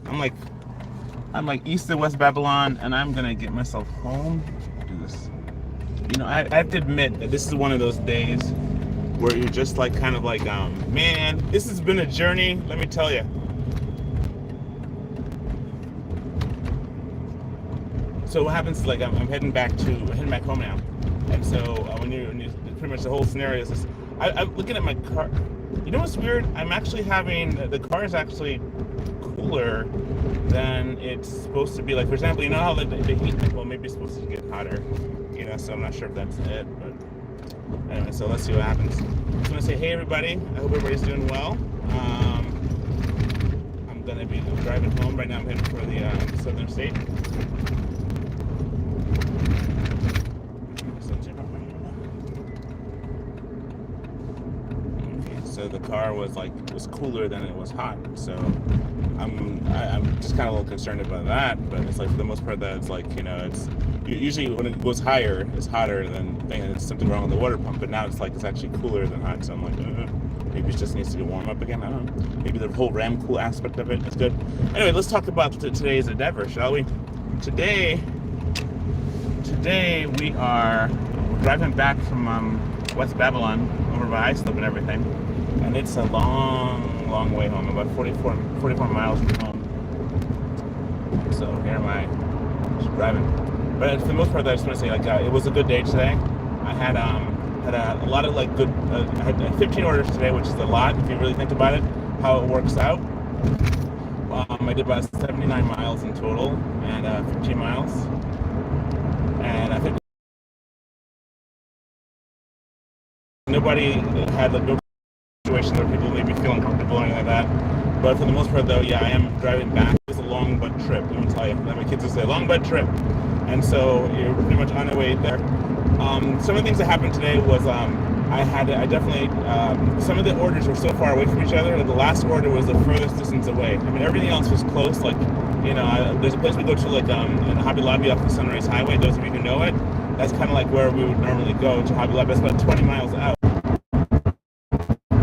I'm like east of West Babylon, and I'm gonna get myself home. Do this. You know, I have to admit that this is one of those days where you're just like kind of like, man, this has been a journey. Let me tell you. So what happens is like I'm heading back home now, and so when you pretty much the whole scenario is this. I'm looking at my car. You know what's weird? I'm actually having the car is actually cooler than it's supposed to be. Like, for example, you know how the heat, well, maybe it's supposed to get hotter, you know, so I'm not sure if that's it, but anyway, so let's see what happens. I'm just gonna say, hey everybody, I hope everybody's doing well. I'm gonna be driving home right now. I'm heading for the southern state. So the car was cooler than it was hot. So I'm just kind of a little concerned about that. But it's like for the most part that it's like, you know, it's usually when it goes higher, it's hotter than it's something wrong with the water pump. But now it's like it's actually cooler than hot. So I'm like, maybe it just needs to get warm up again. I don't know. Maybe the whole ram cool aspect of it is good. Anyway, let's talk about today's endeavor, shall we? Today we are driving back from West Babylon over by Islip and everything. And it's a long way home, about 44 miles from home. So here am I, just driving. But for the most part, I just want to say, like, it was a good day today. I had a lot of like good. I had 15 orders today, which is a lot if you really think about it. How it works out. I did about 79 miles in total, and 15 miles. And I think nobody had like no situation where people may be feeling comfortable or anything like that. But for the most part, though, yeah, I am driving back. It's a long butt trip. Let me tell you. My kids will say long butt trip, and so you're pretty much on your way there. Some of the things that happened today was I definitely some of the orders were so far away from each other. Like the last order was the furthest distance away. I mean, everything else was close. Like, you know, there's a place we go to, like in Hobby Lobby off the Sunrise Highway. Those of you who know it, that's kind of like where we would normally go to Hobby Lobby. That's about 20 miles out.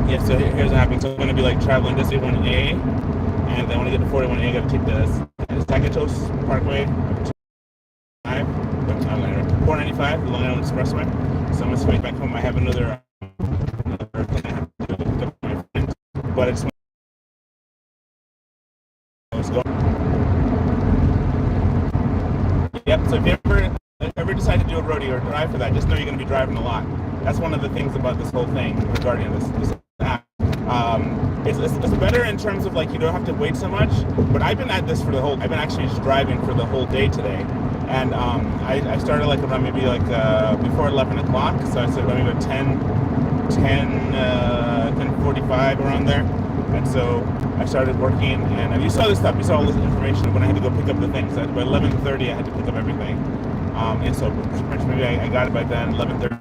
Yeah, so here's what happens. So I'm going to be like traveling this 41A, and then when I get to 41A, I got to take the Tagatos Parkway, 495, the Long Island Expressway. So I'm going to swing back home. I have another thing I have to do to pick up my friend, but it's let's go. Yep. So if you ever decide to do a roadie or drive for that, just know you're going to be driving a lot. That's one of the things about this whole thing regarding this app. It's better in terms of like you don't have to wait so much. But I've been at this I've been actually just driving for the whole day today, and I started like around maybe like before 11 o'clock. So I said maybe about 10:45 around there. And so I started working, and you saw this stuff. You saw all this information when I had to go pick up the things. So by 11:30, I had to pick up everything. And so maybe I got it by then, 11:30.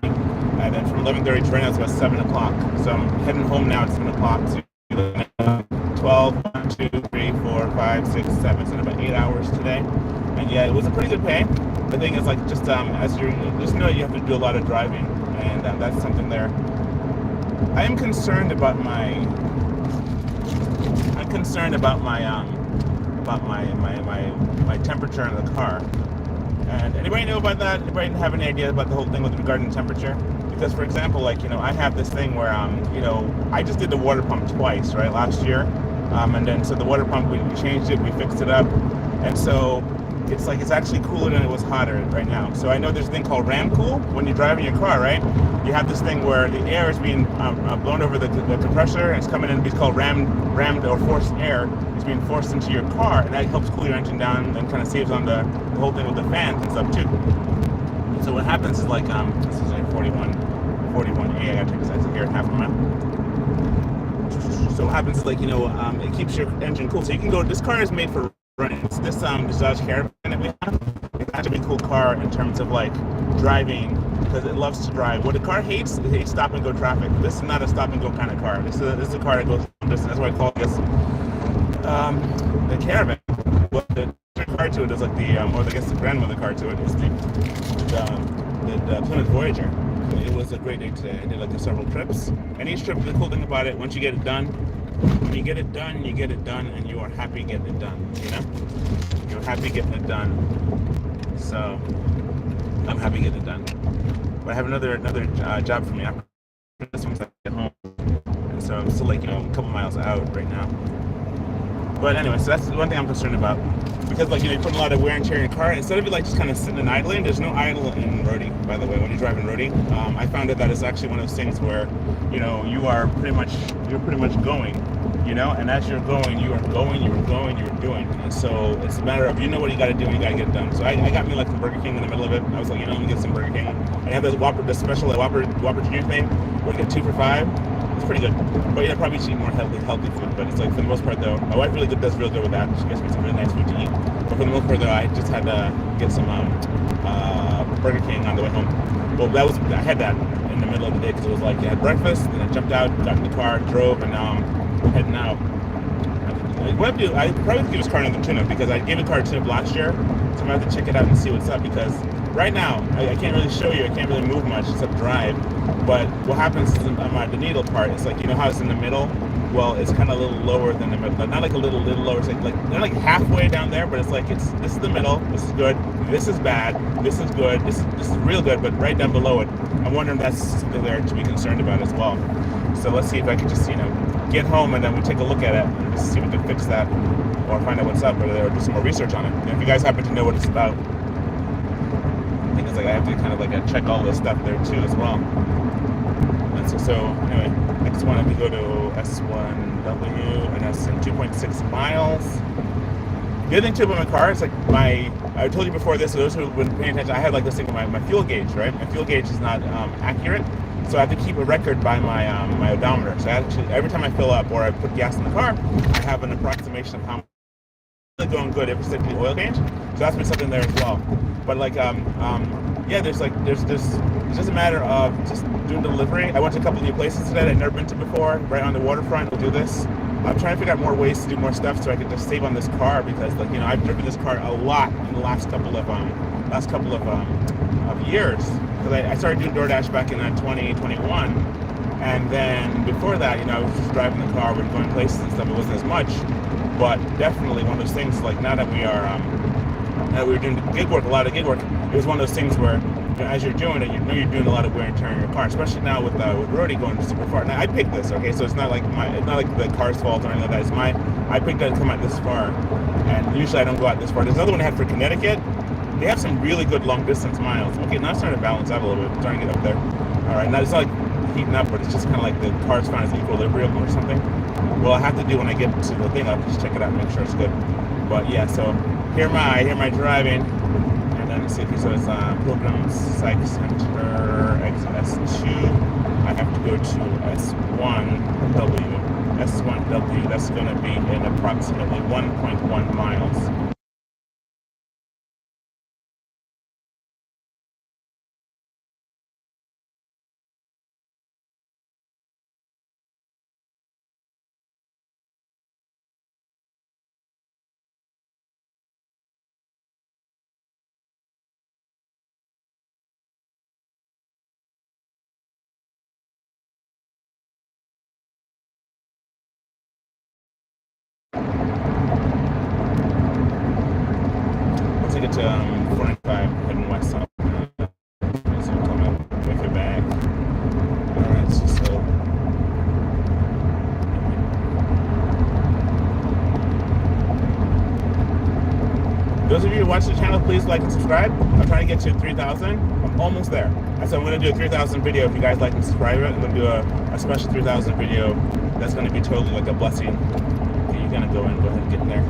And then from 11:30 to right now, it's about 7 o'clock. So I'm heading home now at 7 o'clock to 12, 1, 2, 3, 4, 5, 6, 7. So about 8 hours today. And yeah, it was a pretty good pay. The thing is, like, just as you just know, you have to do a lot of driving, and that's something there. I am concerned about my temperature in the car. And anybody know about that? Anybody have any idea about the whole thing with regarding temperature? Because, for example, like, you know, I have this thing where, you know, I just did the water pump twice, right, last year. And then, so the water pump, we changed it, we fixed it up. And so it's like, it's actually cooler than it was hotter right now. So I know there's a thing called ram cool when you drive in your car, right? You have this thing where the air is being blown over the compressor, and it's coming in, it's called rammed or forced air. It's being forced into your car, and that helps cool your engine down and kind of saves on the whole thing with the fans and stuff too. So what happens is like, this is like 41A, I gotta take this exit here, half a mile. So what happens is like, you know, it keeps your engine cool. So you can go, this car is made for running. It's this Dodge Caravan that we have. It's actually a cool car in terms of like driving, because it loves to drive. What the car hates, it hates stop and go traffic. This is not a stop and go kind of car. This is a car that goes long distance. That's why I call this the Caravan. What the car to it is like the, or I guess the grandmother car to it is the Plymouth Voyager. It was a great day today. I did like several trips, and each trip, the cool thing about it, once you get it done, When you get it done, and you are happy getting it done. You know, you're happy getting it done. So I'm happy getting it done. But I have another job for me after this one's at home, and so I'm still like a couple miles out right now. But anyway, so that's one thing I'm concerned about, because like you put a lot of wear and tear in your car. Instead of it like just kind of sitting and idling, there's no idle in Roadie. By the way, when you're driving Roadie, I found out that it's actually one of those things where you're pretty much going, and as you're going, you're doing. And so it's a matter of what you got to do and you got to get it done. So I got me like some Burger King in the middle of it. I was like, let me get some Burger King. I have the special Whopper Junior thing where you get 2 for $5. It's pretty good, but probably eat more healthy food. But it's like for the most part though, my wife does real good with that. She gets me some really nice food to eat. But for the most part though, I just had to get some Burger King on the way home. Well, I had that in the middle of the day because it was like I had breakfast, then I jumped out, got in the car, drove, and now I'm heading out. What I do, I probably give this car another tune-up because I gave the car a tune-up last year, so I'm gonna have to check it out and see what's up. Because right now, I can't really show you, I can't really move much except drive. But what happens is on the needle part, it's like how it's in the middle. Well, it's kind of a little lower than the middle, but not like a little lower. It's like not like halfway down there, but it's like this is the middle. This is good. This is bad. This is good. This is real good. But right down below it, I'm wondering if that's something there to be concerned about as well. So let's see if I can just get home and then we take a look at it and just see if we can fix that or find out what's up or do some more research on it. And if you guys happen to know what it's about, I think it's like I have to kind of like check all this stuff there too as well. And so anyway, next one I'm going to go to S1W and that's in 2.6 miles. The other thing too about my car is like I told you before this, so those who have been paying attention, I had like this thing with my fuel gauge, right? My fuel gauge is not accurate. So I have to keep a record by my my odometer. So every time I fill up or I put gas in the car, I have an approximation of how much is going good every step of the oil change. So that's been something there as well. But like there's it's just a matter of just doing delivery. I went to a couple of new places today that I've never been to before, right on the waterfront. We'll do this. I'm trying to figure out more ways to do more stuff so I can just save on this car because I've driven this car a lot in the last couple of years. Because I started doing DoorDash back in 2021, and then before that, I was just driving the car, we were going places and stuff. It wasn't as much, but definitely one of those things. Like now that we were doing gig work, a lot of gig work, it was one of those things where as you're doing it, you're doing a lot of wear and tear in your car, especially now with Roadie going super far. Now I picked this, okay, so it's not like the car's fault or anything like that. I picked it to come out this far, and usually I don't go out this far. There's another one I had for Connecticut. They have some really good long distance miles. Okay, now it's starting to balance out a little bit. I'm starting to get up there. All right, now it's not like heating up, but it's just kind of like the car's finding its equilibrium or something. Well, I have to do when I get to the thing, I'll just check it out and make sure it's good. But yeah, so here my driving, and then let's see if it says Pilgrim Psych Center exit S2. I have to go to S1W. S1W. That's going to be in approximately 1.1 miles. Once I get to 495, heading west, so I'm coming make it back. Alright, so those of you who watch the channel, please like and subscribe. I'm trying to get to 3,000. I'm almost there. So I'm going to do a 3,000 video. If you guys like and subscribe it, I'm going to do a special 3,000 video. That's going to be totally like a blessing. Okay, you're going to go ahead and get in there.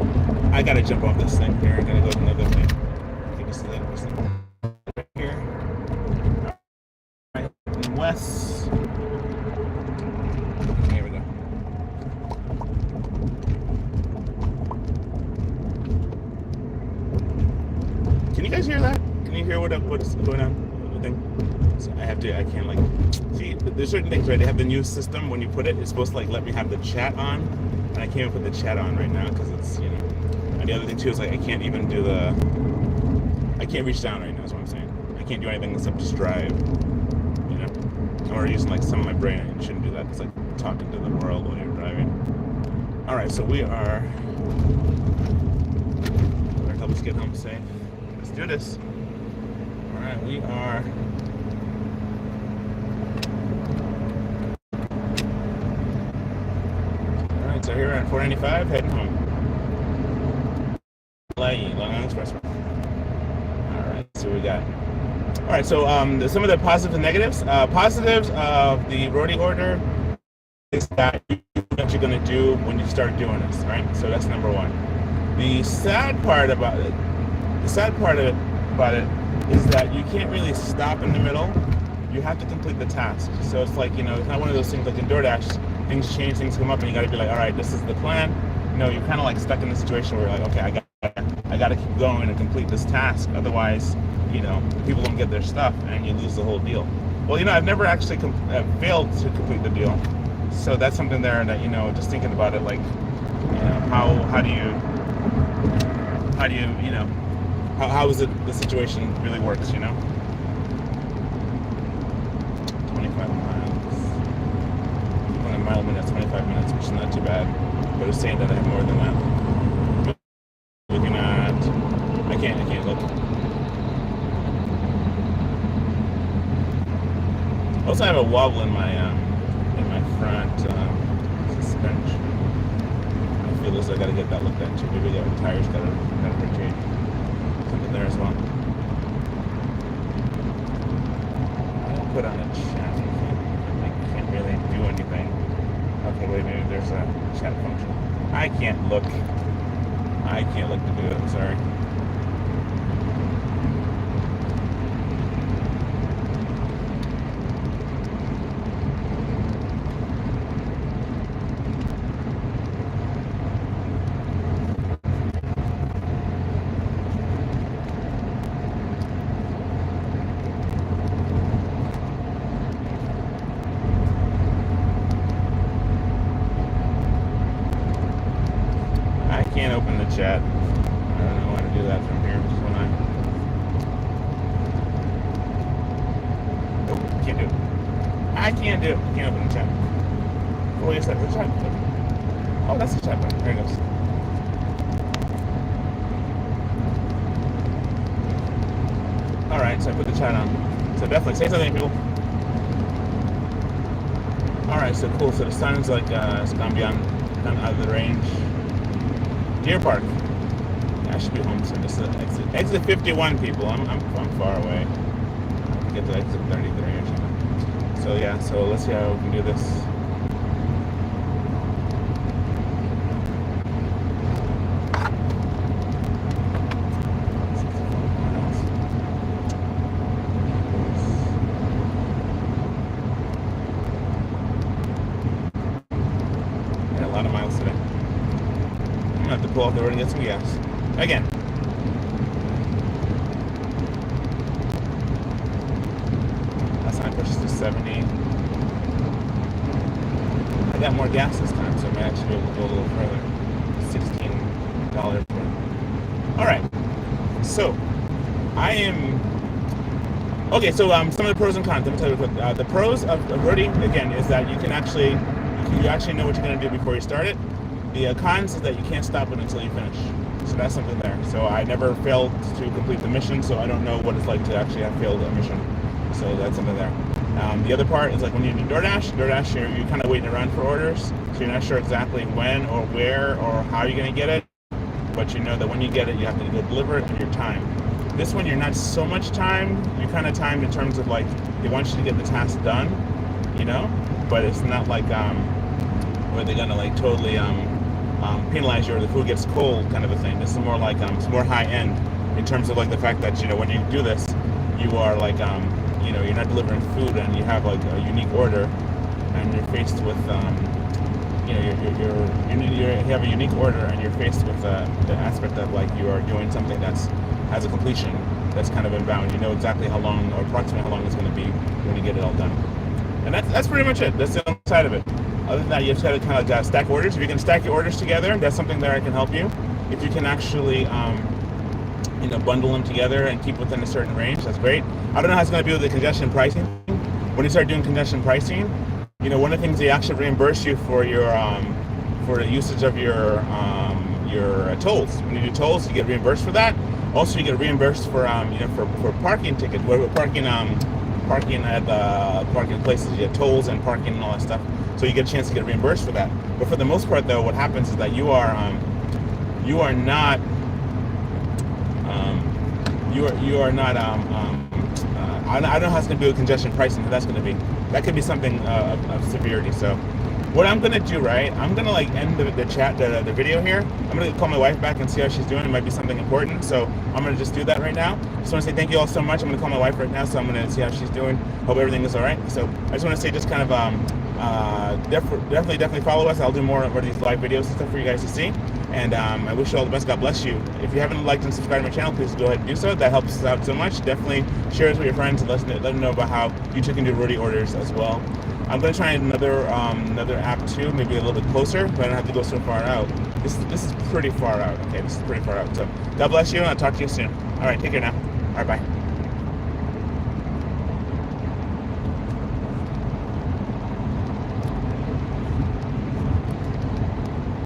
I got to jump off this thing here. I'm going to go to another thing. Okay, just let this thing right here. All right, west. Here we go. Can you guys hear that? Can you hear what's going on? So I can't like, see, there's certain things, right? They have the new system, when you put it, it's supposed to like let me have the chat on, and I can't even put the chat on right now because it's, and the other thing too is like I can't even do I can't reach down right now is what I'm saying. I can't do anything except just drive, I'm already using like some of my brain. I shouldn't do that. It's like talking to the world while you're driving. All right, so we are. Lord, help us get home safe. Let's do this. All right, we are. All right, so here we're at 495, heading home. Long Island Expressway. All right, so we got. All right, so some of the positives and negatives. Positives of the Roadie order is that you know what you're going to do when you start doing this, right? So that's number one. The sad part about it is that you can't really stop in the middle. You have to complete the task. So it's like, it's not one of those things like in DoorDash, things change, things come up, and you got to be like, all right, this is the plan. You're kind of like stuck in the situation where you're like, okay, I got to keep going and complete this task. Otherwise, people don't get their stuff and you lose the whole deal. Well, I've never actually failed to complete the deal. So that's something there that, just thinking about it, like, how is it the situation really works, 25 miles. 1 mile a minute, 25 minutes, which is not too bad. But it's saying that I have more than that. Looking at, I can't look. Also, I have a wobble in my front suspension. I feel as though I got to get that looked at too. Maybe the tires got to rotate. Something there as well. I don't put on a chat. I can't really do anything. Okay, wait, maybe there's a chat function. I can't look to do it. I'm sorry. Can't open the chat. I don't know how to do that from here. Just when Nope, can't do it. I can't do it. Can't open the chat. Oh, yes, that's the chat button. Oh, that's the chat button. There it goes. Alright, so I put the chat on. So definitely say something, people. Alright, so cool. So the sun's like, it's gone out of the range. Deer Park. Yeah, I should be home soon. This is exit 51, people. I'm far away. I have to get to exit 33 or something. So yeah, so let's see how we can do this. Yeah, a lot of miles today. I'm gonna have to pull off the road and get some gas. Again. Last time I purchased a 70. I got more gas this time, so I may actually be able to go a little further. $16 for it. Alright. So, I am... Okay, so some of the pros and cons. Let me tell you quick. The pros of Roadie, again, is that you actually know what you're going to do before you start it. The cons is that you can't stop it until you finish. So that's something there. So I never failed to complete the mission, so I don't know what it's like to actually have failed a mission. So that's something there. The other part is like when you do DoorDash, you're kind of waiting around for orders, so you're not sure exactly when or where or how you're going to get it, but you know that when you get it, you have to go deliver it in your time. This one, you're not so much time. You're kind of timed in terms of like, they want you to get the task done, but it's not like where they're going to like totally penalize you or the food gets cold kind of a thing. This is more like it's more high end in terms of like the fact that when you do this, you are like you're not delivering food and you have like a unique order, and you're faced with you have a unique order and you're faced with the aspect of like you are doing something has a completion that's kind of inbound. You know exactly how long or approximately how long it's going to be when you get it all done. And that's pretty much it. That's the other side of it. Other than that, you just got to kind of stack orders. If you can stack your orders together, that's something there I can help you. If you can actually, bundle them together and keep within a certain range, that's great. I don't know how it's going to be with the congestion pricing. When you start doing congestion pricing, one of the things they actually reimburse you for your for the usage of your tolls. When you do tolls, you get reimbursed for that. Also, you get reimbursed for for parking tickets, parking at the parking places. You get tolls and parking and all that stuff. So you get a chance to get reimbursed for that. But for the most part, though, what happens is that you are not I don't know how it's going to be with congestion pricing. That's going to be, that could be something of severity. So what I'm going to do, right, I'm going to like end the video here. I'm going to call my wife back and see how she's doing. It might be something important. So I'm going to just do that right now. Just want to say thank you all so much. I'm going to call my wife right now. So I'm going to see how she's doing. Hope everything is all right. So I just want to say just kind of definitely follow us. I'll do more of these live videos and stuff for you guys to see. And I wish you all the best. God bless you. If you haven't liked and subscribed to my channel, please go ahead and do so. That helps us out so much. Definitely share this with your friends and let them know about how you too can do Roadie orders as well. I'm going to try another app too, maybe a little bit closer, but I don't have to go so far out. This is pretty far out. Okay, this is pretty far out. So God bless you, and I'll talk to you soon. All right, take care now. All right, bye.